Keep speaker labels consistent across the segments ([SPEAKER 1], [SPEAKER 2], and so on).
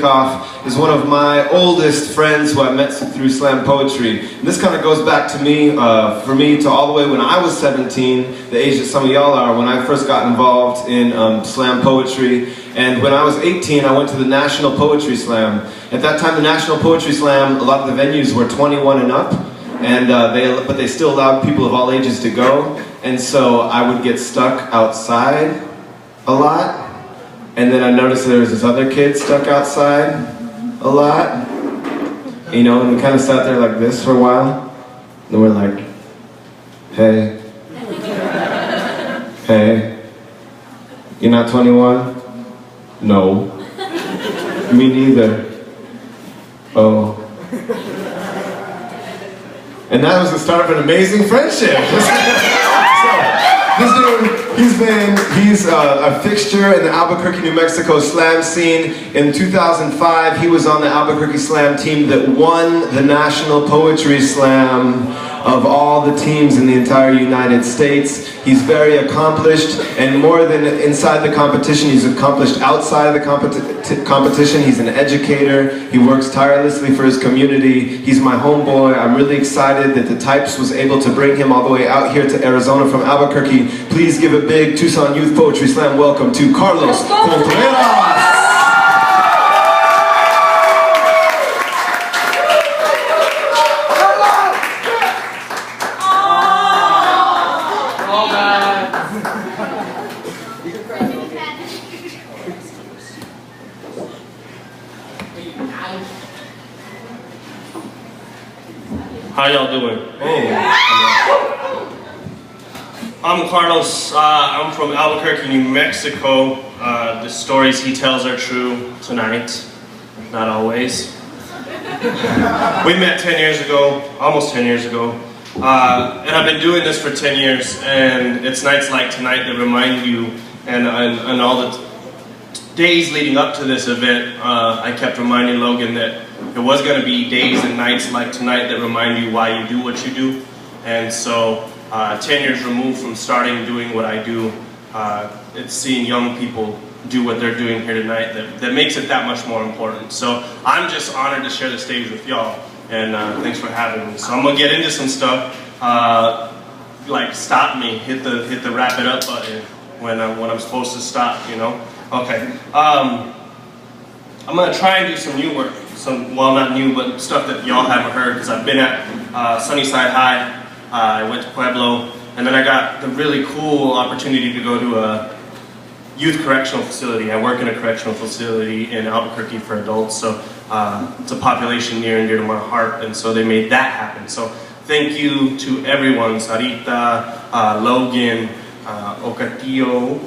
[SPEAKER 1] kickoff is one of my oldest friends who I met through slam poetry. And this kind of goes back to me, for me, to all the way when I was 17, the age that some of y'all are, when I first got involved in slam poetry. And when I was 18, I went to the National Poetry Slam. At that time, the National Poetry Slam, a lot of the venues were 21 and up, and but they still allowed people of all ages to go. And so I would get stuck outside a lot. And then I noticed there was this other kid stuck outside a lot. You know, and we kind of sat there like this for a while. And we're like, hey. Hey. You're not 21? No. Me neither. Oh. And that was the start of an amazing friendship. This dude, he's a fixture in the Albuquerque, New Mexico slam scene. In 2005, he was on the Albuquerque Slam team that won the National Poetry Slam of all the teams in the entire United States. He's very accomplished, and more than inside the competition, he's accomplished outside of the competition. He's an educator. He works tirelessly for his community. He's my homeboy. I'm really excited that the Types was able to bring him all the way out here to Arizona from Albuquerque. Please give a big Tucson Youth Poetry Slam welcome to Carlos Contreras.
[SPEAKER 2] How y'all doing? I'm Carlos. I'm from Albuquerque, New Mexico. The stories he tells are true tonight, not always. We met 10 years ago, almost 10 years ago, and I've been doing this for 10 years, and it's nights like tonight that remind you, and all the days leading up to this event, I kept reminding Logan that there was going to be days and nights like tonight that remind you why you do what you do. And so 10 years removed from starting doing what I do, it's seeing young people do what they're doing here tonight that makes it that much more important. So I'm just honored to share the stage with y'all, and thanks for having me. So I'm going to get into some stuff, like stop me, hit the wrap it up button when I'm supposed to stop, you know? Okay. I'm going to try and do some new work. Well, not new, but stuff that y'all haven't heard, because I've been at Sunnyside High, I went to Pueblo, and then I got the really cool opportunity to go to a youth correctional facility. I work in a correctional facility in Albuquerque for adults, so it's a population near and dear to my heart, and so they made that happen. So thank you to everyone, Sarita, Logan, Ocatillo,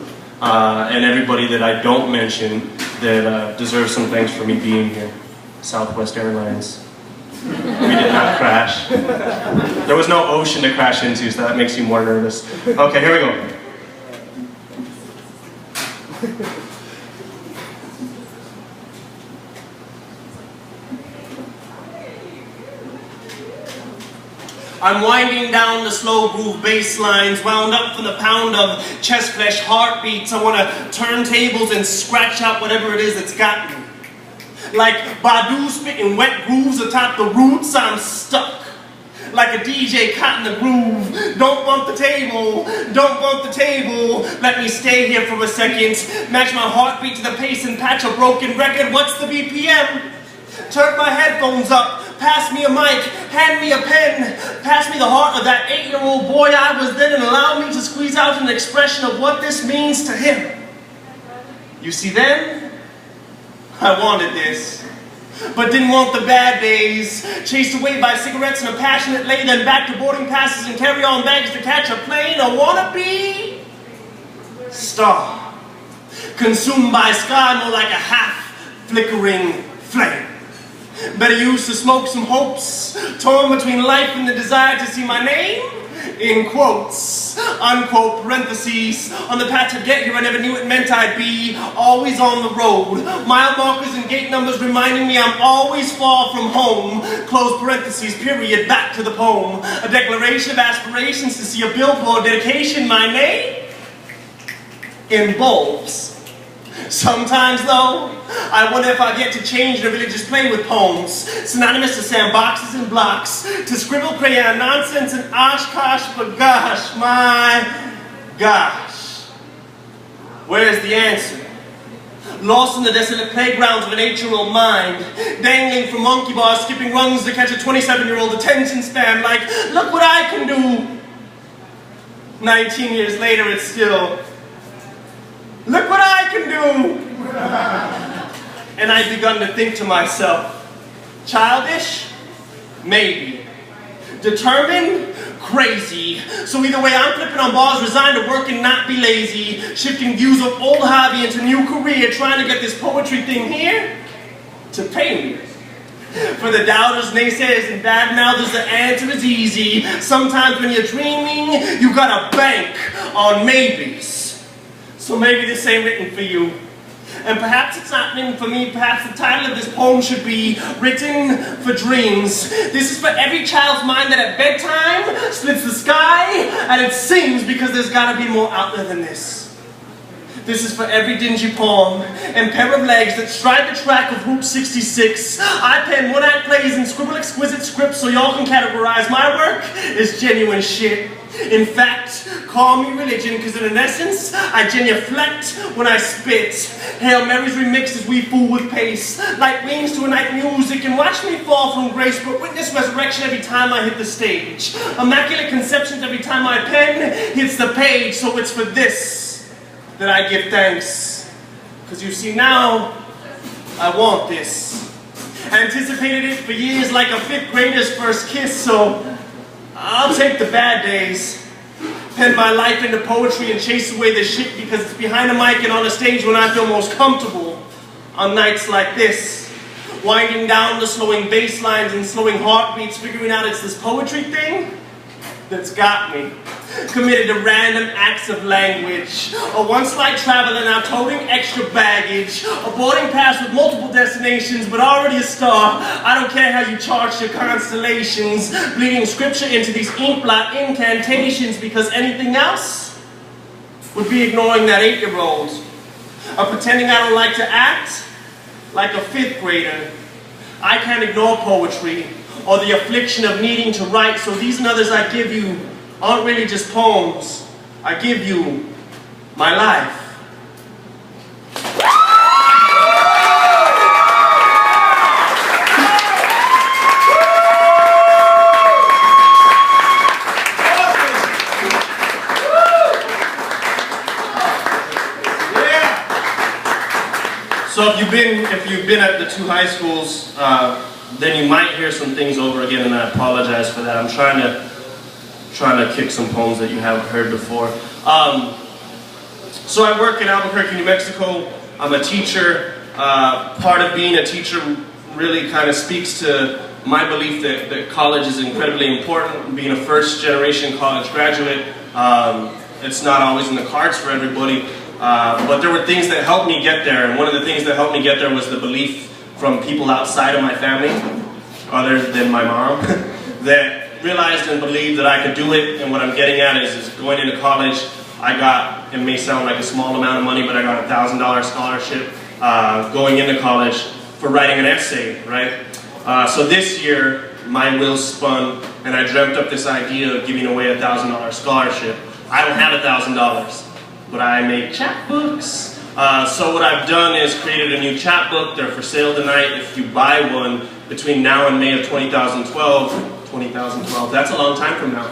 [SPEAKER 2] and everybody that I don't mention that deserves some thanks for me being here. Southwest Airlines. We did not crash. There was no ocean to crash into, so that makes you more nervous. Okay, here we go. I'm winding down the slow groove bass lines, wound up from the pound of chest flesh heartbeats. I want to turn tables and scratch out whatever it is that's got me. Like Badu spitting wet grooves atop the roots, I'm stuck. Like a DJ caught in the groove. Don't bump the table, don't bump the table. Let me stay here for a second. Match my heartbeat to the pace and patch a broken record. What's the BPM? Turn my headphones up. Pass me a mic, hand me a pen, pass me the heart of that 8-year-old boy I was then, and allow me to squeeze out an expression of what this means to him. You see, then, I wanted this, but didn't want the bad days, chased away by cigarettes and a passionate lay, then back to boarding passes and carry-on bags to catch a plane. I wanna be star, consumed by sky more like a half-flickering flame. Better use to smoke some hopes, torn between life and the desire to see my name, in quotes, unquote, parentheses, on the path to get here I never knew it meant I'd be, always on the road, mile markers and gate numbers reminding me I'm always far from home, close parentheses, period, back to the poem, a declaration of aspirations to see a billboard dedication, my name, in bulbs. Sometimes, though, I wonder if I get to change and really just play with poems, synonymous to sandboxes and blocks, to scribble crayon nonsense and Oshkosh, but gosh, my gosh, where's the answer? Lost in the desolate playgrounds of an 8-year-old mind, dangling from monkey bars, skipping rungs to catch a 27-year-old attention span, like, look what I can do. 19 years later, it's still, look what I can do! And I've begun to think to myself, childish? Maybe. Determined? Crazy. So either way, I'm flipping on balls, resigned to work and not be lazy, shifting views of old hobby into new career, trying to get this poetry thing here to pay me. For the doubters, naysayers, and bad-mouthers, the answer is easy. Sometimes when you're dreaming, you gotta bank on maybes. So maybe this ain't written for you. And perhaps it's not written for me. Perhaps the title of this poem should be Written for Dreams. This is for every child's mind that at bedtime splits the sky and it sings because there's gotta be more out there than this. This is for every dingy poem and pair of legs that stride the track of Route 66. I pen one-act plays and scribble exquisite scripts so y'all can categorize my work as genuine shit. In fact, call me religion, because in essence, I genuflect when I spit. Hail Mary's remixed as we fool with pace, like wings to a night music, and watch me fall from grace, but witness resurrection every time I hit the stage. Immaculate conceptions every time my pen hits the page, so it's for this that I give thanks. Because you see now, I want this. Anticipated it for years like a 5th grader's first kiss, so I'll take the bad days, pen my life into poetry and chase away the shit because it's behind a mic and on a stage when I feel most comfortable. On nights like this, winding down the slowing bass lines and slowing heartbeats, figuring out it's this poetry thing that's got me. Committed to random acts of language, a one-slight traveler now toting extra baggage, a boarding pass with multiple destinations but already a star. I don't care how you charge your constellations, bleeding scripture into these ink blot incantations because anything else would be ignoring that 8-year-old, or pretending I don't like to act like a 5th grader. I can't ignore poetry or the affliction of needing to write, so these and others I give you aren't really just poems. I give you my life. So if you've been at the 2 high schools, then you might hear some things over again, and I apologize for that. I'm trying to kick some poems that you haven't heard before. So I work in Albuquerque, New Mexico. I'm a teacher. Part of being a teacher really kind of speaks to my belief that college is incredibly important. Being a first-generation college graduate, it's not always in the cards for everybody. But there were things that helped me get there, and one of the things that helped me get there was the belief from people outside of my family, other than my mom, that realized and believed that I could do it. And what I'm getting at is going into college, I got, it may sound like a small amount of money, but I got a $1,000 scholarship going into college for writing an essay, right? So this year, my wheels spun, and I dreamt up this idea of giving away a $1,000 scholarship. I don't have $1,000, but I make chapbooks. So what I've done is created a new chapbook. They're for sale tonight. If you buy one between now and May of 2012, that's a long time from now.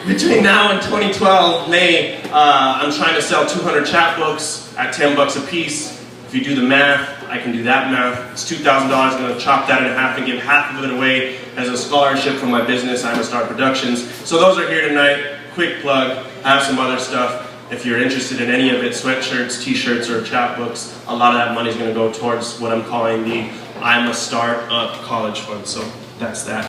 [SPEAKER 2] Between now and 2012, May, I'm trying to sell 200 chapbooks at $10 a piece. If you do the math, I can do that math. It's $2,000. I'm going to chop that in half and give half of it away as a scholarship from my business, I'm a Star Productions. So those are here tonight. Quick plug. I have some other stuff. If you're interested in any of it, sweatshirts, t-shirts, or chapbooks, a lot of that money is going to go towards what I'm calling the I'm a Start Up College Fund. So that's that.